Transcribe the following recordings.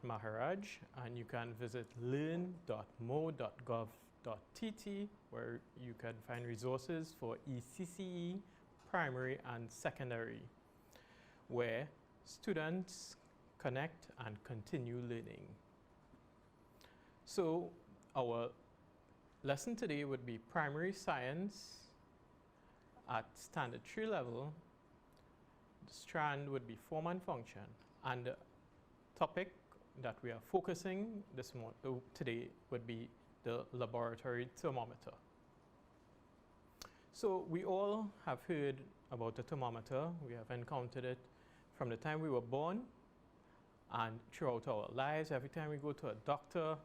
Maharaj, and you can visit learn.mo.gov.tt, where you can find resources for ECCE, primary and secondary, where students connect and continue learning. So our lesson today would be primary science at standard 3 level. The strand would be form and function, and the topic that we are focusing today would be the laboratory thermometer. So we all have heard about the thermometer. We have encountered it from the time we were born and throughout our lives. Every time we go to a doctor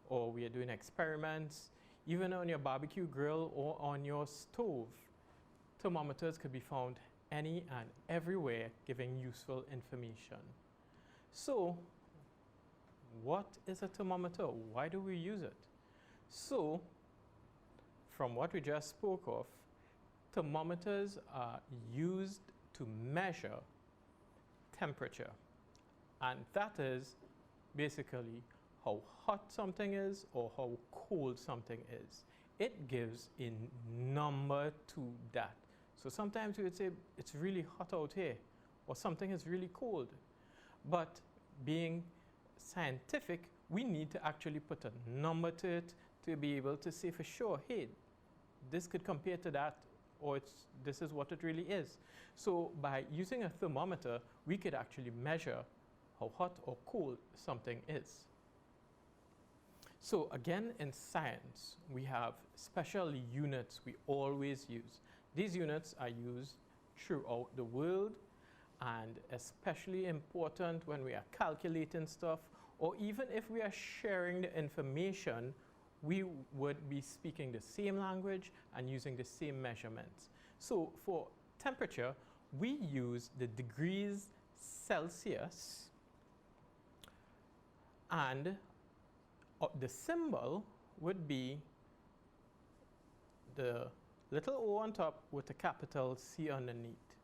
or we are doing experiments, even on your barbecue grill or on your stove, thermometers could be found any and everywhere, giving useful information. So, what is a thermometer? Why do we use it? So, from what we just spoke of, thermometers are used to measure temperature, and that is basically how hot something is or how cold something is. It gives a number to that. So sometimes we would say it's really hot out here, or something is really cold. But being scientific, we need to actually put a number to it to be able to say for sure, hey, this could compare to that, or this is what it really is. So by using a thermometer, we could actually measure how hot or cold something is. So again, in science, we have special units we always use. These units are used throughout the world, and especially important when we are calculating stuff, or even if we are sharing the information, we would be speaking the same language and using the same measurements. So for temperature, we use the degrees Celsius, and the symbol would be the little O on top with a capital C underneath.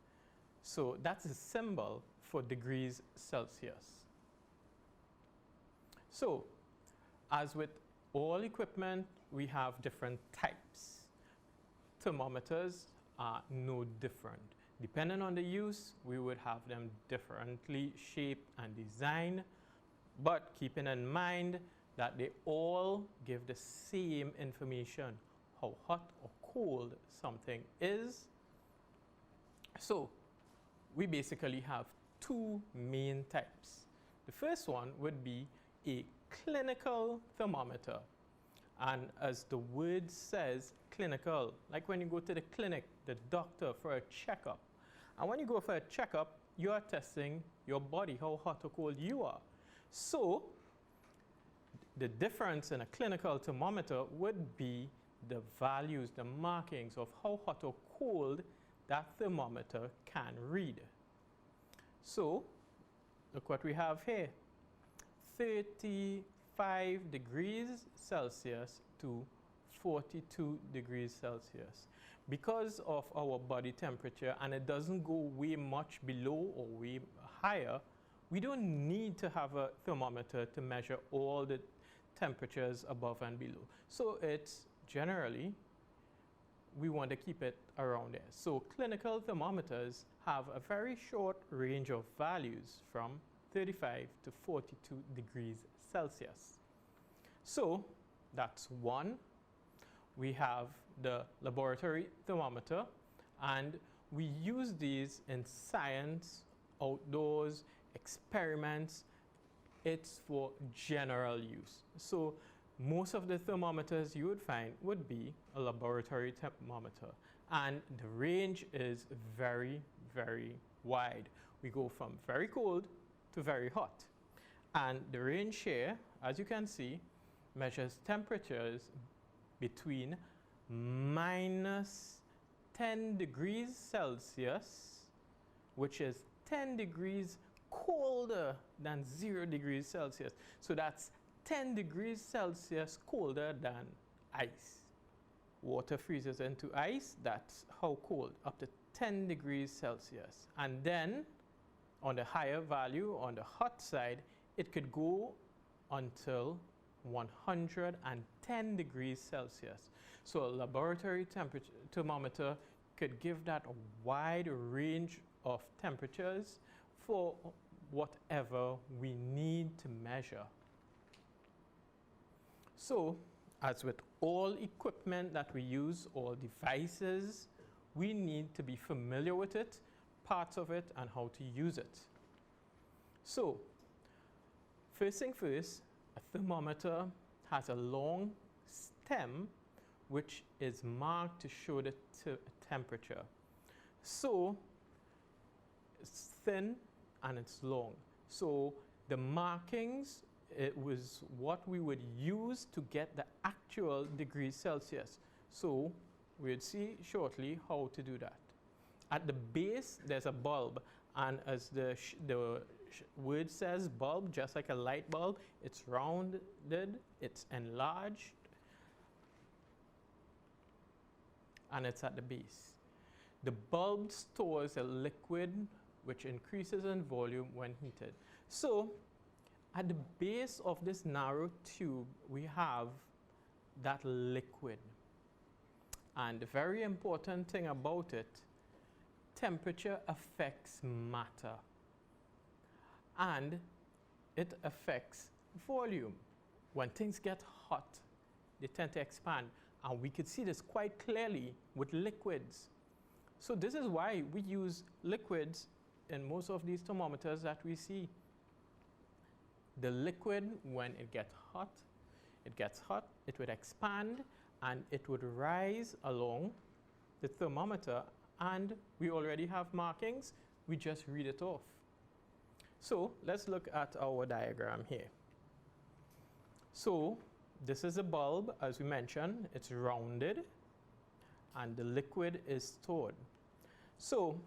So that's the symbol for degrees Celsius. So, as with all equipment, we have different types. Thermometers are no different. Depending on the use, we would have them differently shaped and designed, but keeping in mind that they all give the same information, how hot or cold something is. So we basically have two main types. The first one would be a clinical thermometer. And as the word says, clinical, like when you go to the clinic, the doctor, for a checkup. And when you go for a checkup, you are testing your body, how hot or cold you are. So the difference in a clinical thermometer would be the values, the markings of how hot or cold that thermometer can read. So look what we have here, 35 degrees Celsius to 42 degrees Celsius. Because of our body temperature, and it doesn't go way much below or way higher, we don't need to have a thermometer to measure all the temperatures above and below. So it's generally, we want to keep it around there. So clinical thermometers have a very short range of values from 35 to 42 degrees Celsius. So that's one. We have the laboratory thermometer, and we use these in science, outdoors, experiments. It's for general use. So most of the thermometers you would find would be a laboratory thermometer, and the range is very, very wide. We go from very cold to very hot, and the range here, as you can see, measures temperatures between minus 10 degrees Celsius, which is 10 degrees colder than 0 degrees Celsius. So that's 10 degrees Celsius colder than ice. Water freezes into ice, that's how cold, up to 10 degrees Celsius. And then on the higher value, on the hot side, it could go until 110 degrees Celsius. So a laboratory temperature thermometer could give that wide range of temperatures for whatever we need to measure. So, as with all equipment that we use, all devices, we need to be familiar with it, parts of it, and how to use it. So, first thing first, a thermometer has a long stem which is marked to show the temperature. So, it's thin and it's long. So, the markings, it was what we would use to get the actual degrees Celsius. So, we'll see shortly how to do that. At the base, there's a bulb, and as the word says bulb, just like a light bulb, it's rounded, it's enlarged, and it's at the base. The bulb stores a liquid which increases in volume when heated. So, at the base of this narrow tube, we have that liquid. And the very important thing about it, temperature affects matter. And it affects volume. When things get hot, they tend to expand. And we could see this quite clearly with liquids. So this is why we use liquids in most of these thermometers that we see. The liquid, when it gets hot, it would expand and it would rise along the thermometer, and we already have markings, we just read it off. So let's look at our diagram here. So this is a bulb, as we mentioned, it's rounded and the liquid is stored. So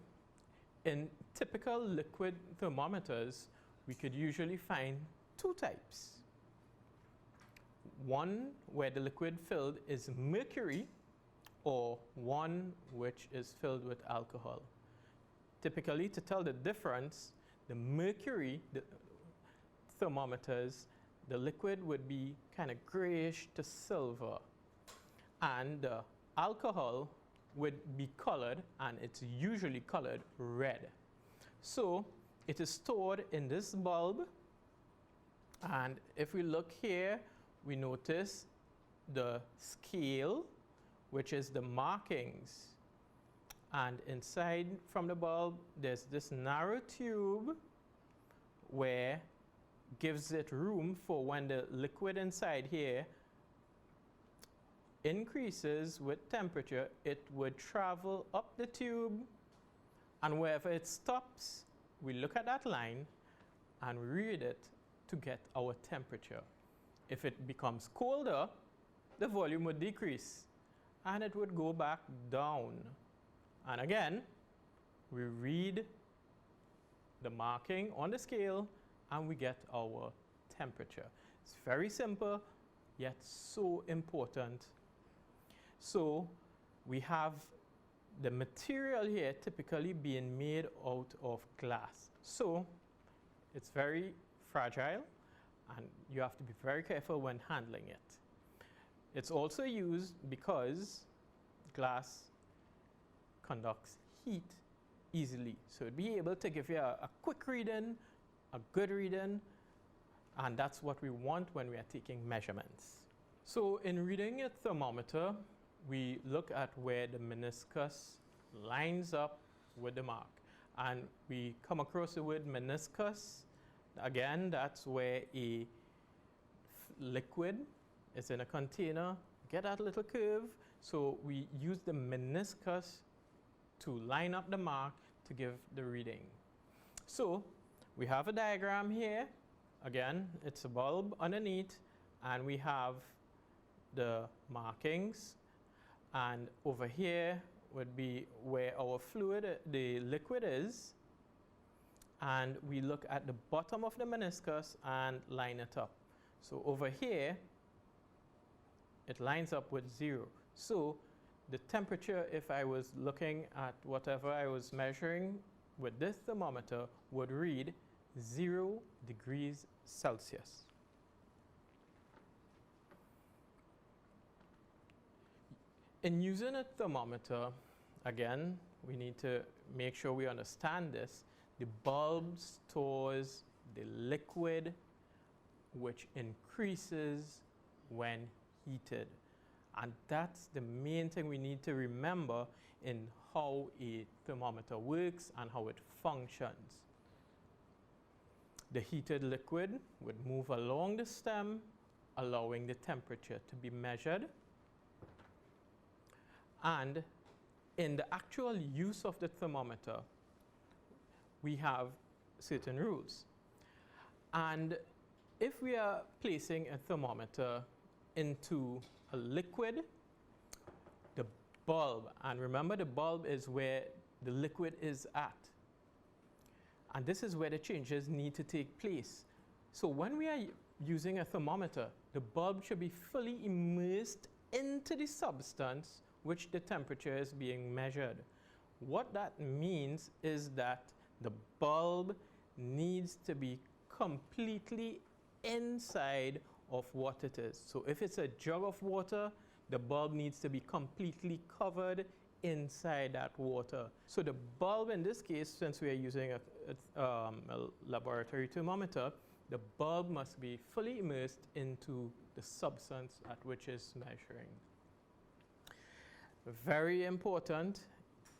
in typical liquid thermometers, we could usually find two types. One where the liquid filled is mercury, or one which is filled with alcohol. Typically, to tell the difference, the mercury thermometers, the liquid would be kind of grayish to silver, and the alcohol would be colored, and it's usually colored red. So it is stored in this bulb, and if we look here, we notice the scale, which is the markings. And inside from the bulb, there's this narrow tube where gives it room for when the liquid inside here increases with temperature, it would travel up the tube, and wherever it stops, we look at that line and read it to get our temperature. If it becomes colder, the volume would decrease and it would go back down. And again, we read the marking on the scale and we get our temperature. It's very simple, yet so important. So we have the material here typically being made out of glass. So it's very fragile and you have to be very careful when handling it. It's also used because glass conducts heat easily. So it'd be able to give you a quick reading, a good reading, and that's what we want when we are taking measurements. So in reading a thermometer, we look at where the meniscus lines up with the mark. And we come across the word meniscus. Again, that's where a liquid is in a container. Get that little curve. So we use the meniscus to line up the mark to give the reading. So we have a diagram here. Again, it's a bulb underneath, and we have the markings. And over here would be where our fluid, the liquid is. And we look at the bottom of the meniscus and line it up. So over here, it lines up with 0. So the temperature, if I was looking at whatever I was measuring with this thermometer, would read 0 degrees Celsius. In using a thermometer, again, we need to make sure we understand this. The bulb stores the liquid which increases when heated. And that's the main thing we need to remember in how a thermometer works and how it functions. The heated liquid would move along the stem, allowing the temperature to be measured. And in the actual use of the thermometer, we have certain rules. And if we are placing a thermometer into a liquid, the bulb, and remember the bulb is where the liquid is at. And this is where the changes need to take place. So when we are using a thermometer, the bulb should be fully immersed into the substance which the temperature is being measured. What that means is that the bulb needs to be completely inside of what it is. So if it's a jug of water, the bulb needs to be completely covered inside that water. So the bulb in this case, since we are using a laboratory thermometer, the bulb must be fully immersed into the substance at which it's measuring. Very important,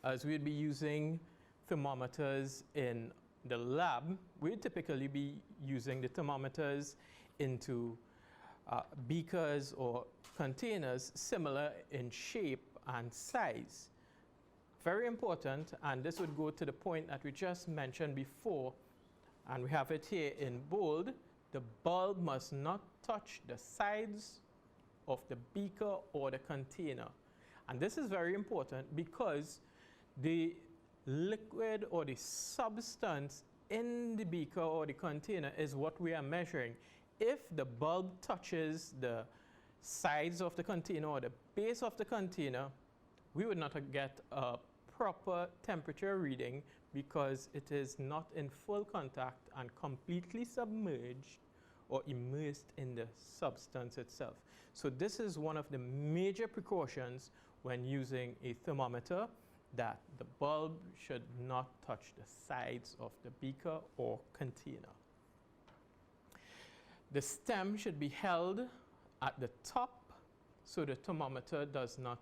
as we'd be using thermometers in the lab, we'd typically be using the thermometers into beakers or containers similar in shape and size. Very important, and this would go to the point that we just mentioned before, and we have it here in bold. The bulb must not touch the sides of the beaker or the container. And this is very important because the liquid or the substance in the beaker or the container is what we are measuring. If the bulb touches the sides of the container or the base of the container, we would not get a proper temperature reading because it is not in full contact and completely submerged or immersed in the substance itself. So this is one of the major precautions when using a thermometer, that the bulb should not touch the sides of the beaker or container. The stem should be held at the top so the thermometer does not,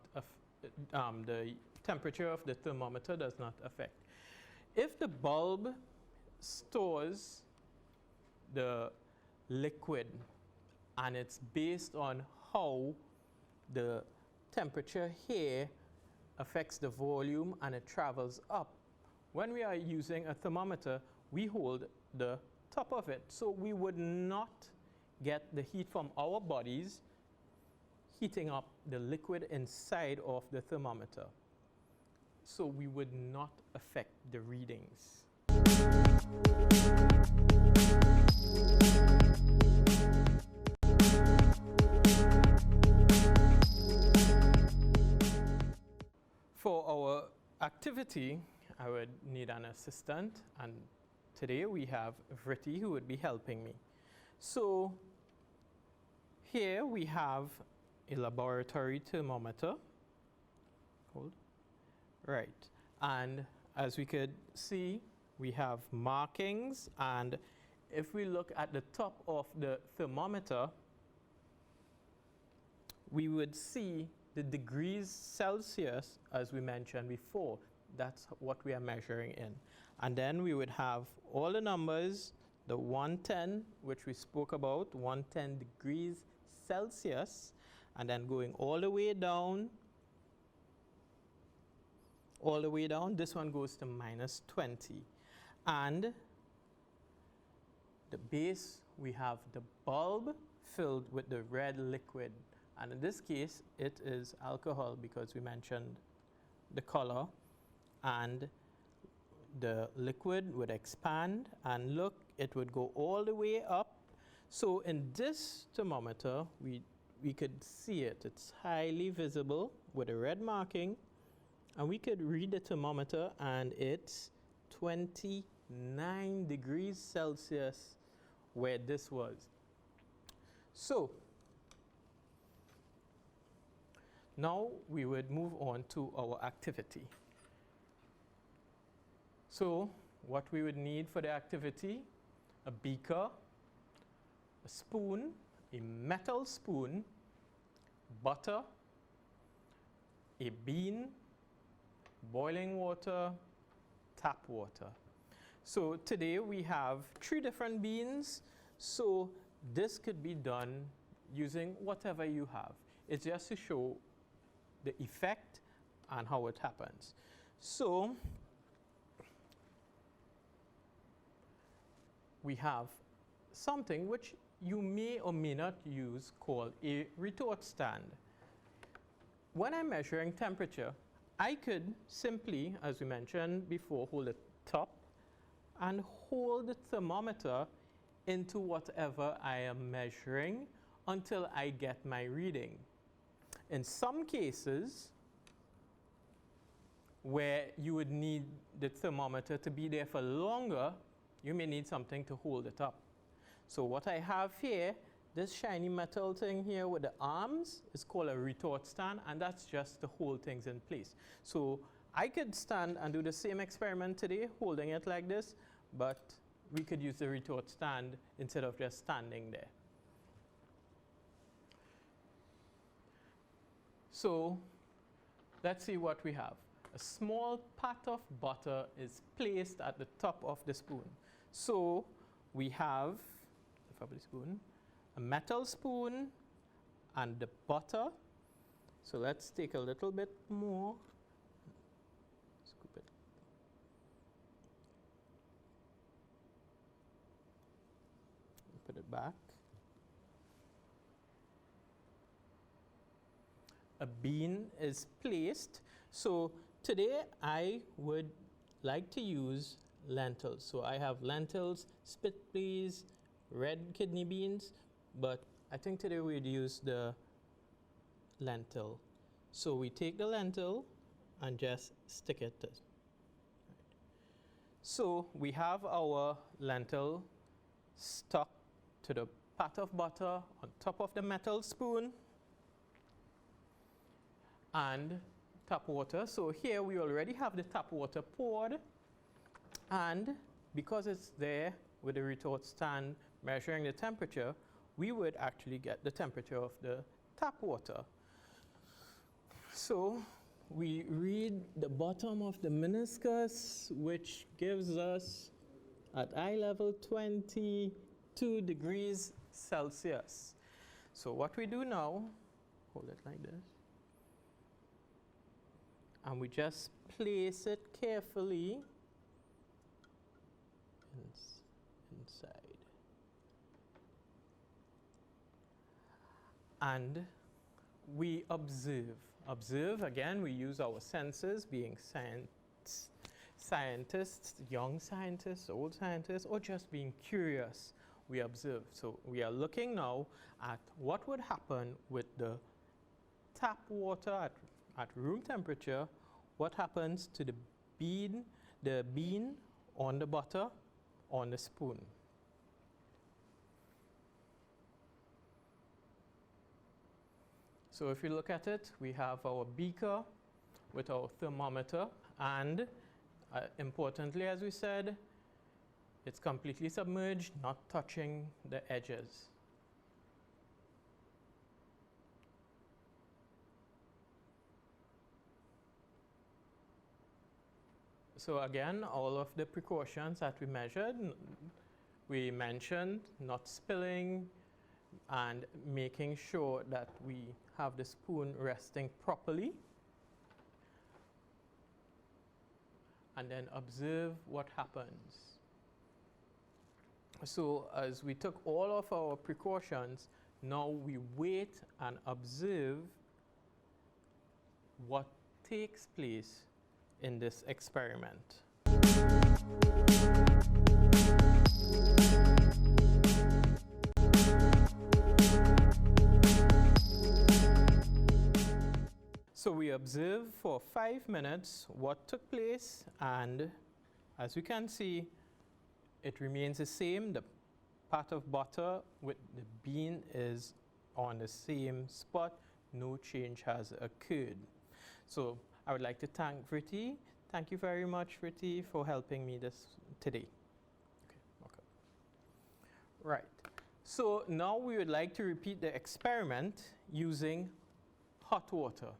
the temperature of the thermometer does not affect. If the bulb stores the liquid and it's based on how the temperature here affects the volume and it travels up. When we are using a thermometer, we hold the top of it, so we would not get the heat from our bodies heating up the liquid inside of the thermometer. So we would not affect the readings. For our activity, I would need an assistant, and today we have Vritti who would be helping me. So here we have a laboratory thermometer. Hold. Right. And as we could see, we have markings, and if we look at the top of the thermometer, we would see the degrees Celsius, as we mentioned before. That's what we are measuring in. And then we would have all the numbers, the 110, which we spoke about, 110 degrees Celsius, and then going all the way down, this one goes to -20. And the base, we have the bulb filled with the red liquid. And in this case, it is alcohol because we mentioned the color. And the liquid would expand, and look, it would go all the way up. So in this thermometer, we could see it. It's highly visible with a red marking. And we could read the thermometer, and it's 20 9 degrees Celsius where this was. So now we would move on to our activity. So what we would need for the activity: a beaker, a spoon, a metal spoon, butter, a bean, boiling water, tap water. So today we have 3 different beans, so this could be done using whatever you have. It's just to show the effect and how it happens. So we have something which you may or may not use called a retort stand. When I'm measuring temperature, I could simply, as we mentioned before, hold it top and hold the thermometer into whatever I am measuring until I get my reading. In some cases, where you would need the thermometer to be there for longer, you may need something to hold it up. So what I have here, this shiny metal thing here with the arms, is called a retort stand, and that's just to hold things in place. So I could stand and do the same experiment today, holding it like this, but we could use the retort stand instead of just standing there. So let's see what we have. A small pat of butter is placed at the top of the spoon. So we have the spoon, a metal spoon, and the butter. So let's take a little bit more. Scoop it. Put it back. A bean is placed. So today I would like to use lentils. So I have lentils, split peas, red kidney beans, but I think today we'd use the lentil. So we take the lentil and just stick it. So we have our lentil stuck to the pat of butter on top of the metal spoon and tap water. So here we already have the tap water poured, and because it's there with the retort stand measuring the temperature, we would actually get the temperature of the tap water. So we read the bottom of the meniscus, which gives us at eye level 22 degrees Celsius. So what we do now, hold it like this, and we just place it carefully inside. And we observe. Observe, again, we use our senses, being scientists, young scientists, old scientists, or just being curious. We observe. So we are looking now at what would happen with the tap water at room temperature, what happens to the bean on the butter on the spoon. So if you look at it, we have our beaker with our thermometer, and importantly, as we said, it's completely submerged, not touching the edges. So again, all of the precautions that we measured, we mentioned not spilling and making sure that we have the spoon resting properly. And then observe what happens. So as we took all of our precautions, now we wait and observe what takes place in this experiment. So we observe for 5 minutes what took place, and as we can see, it remains the same. The pat of butter with the bean is on the same spot. No change has occurred. So I would like to thank Vritti. Thank you very much, Vritti, for helping me today. Okay. Right. So now we would like to repeat the experiment using hot water.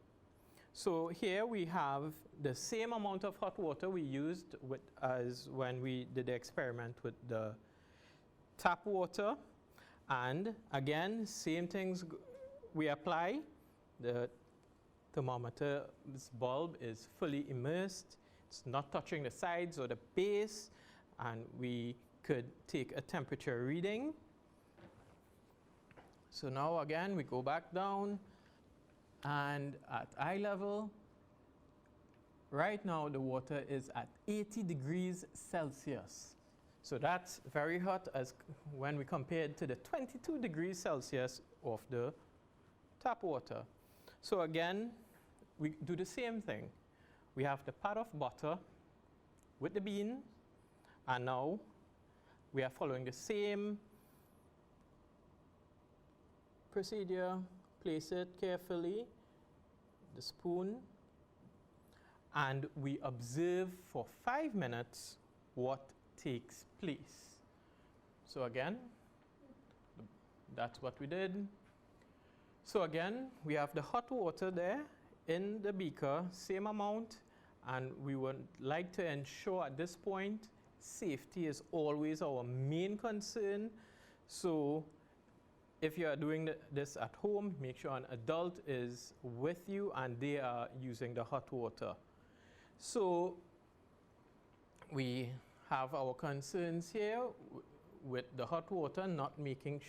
So here we have the same amount of hot water we used as when we did the experiment with the tap water. And again, same things we apply. The thermometer's bulb is fully immersed. It's not touching the sides or the base. And we could take a temperature reading. So now again, we go back down. And at eye level, right now the water is at 80 degrees Celsius. So that's very hot as when we compare it to the 22 degrees Celsius of the tap water. So again, we do the same thing. We have the pat of butter with the bean, and now we are following the same procedure. Place it carefully, the spoon, and we observe for 5 minutes what takes place. So again, that's what we did. So again, we have the hot water there in the beaker, same amount, and we would like to ensure at this point safety is always our main concern. So if you are doing this at home, make sure an adult is with you and they are using the hot water. So we have our concerns here with the hot water, not making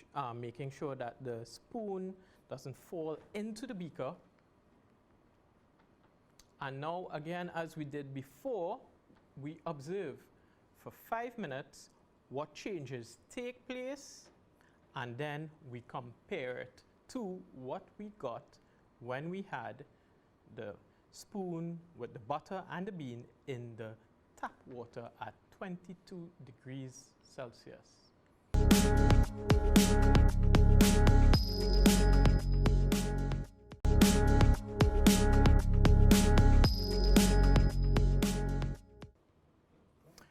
sure that the spoon doesn't fall into the beaker. And now again, as we did before, we observe for 5 minutes what changes take place, and then we compare it to what we got when we had the spoon with the butter and the bean in the tap water at 22 degrees Celsius.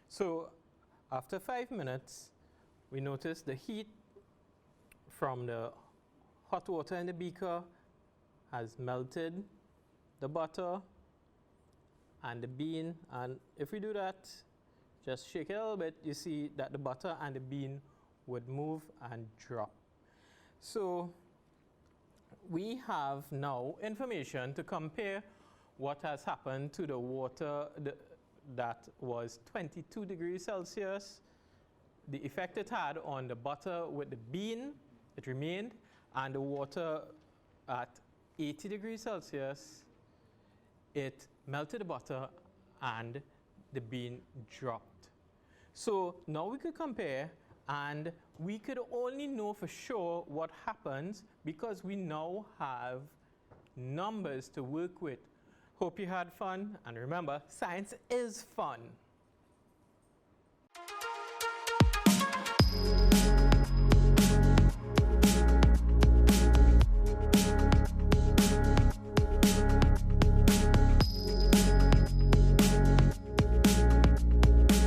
So after 5 minutes, we notice the heat from the hot water in the beaker has melted the butter and the bean. And if we do that, just shake it a little bit, you see that the butter and the bean would move and drop. So we have now information to compare what has happened to the water that was 22 degrees Celsius, the effect it had on the butter with the bean, it remained, and the water at 80 degrees Celsius, it melted the butter and the bean dropped. So now we could compare, and we could only know for sure what happens because we now have numbers to work with. Hope you had fun, and remember, science is fun.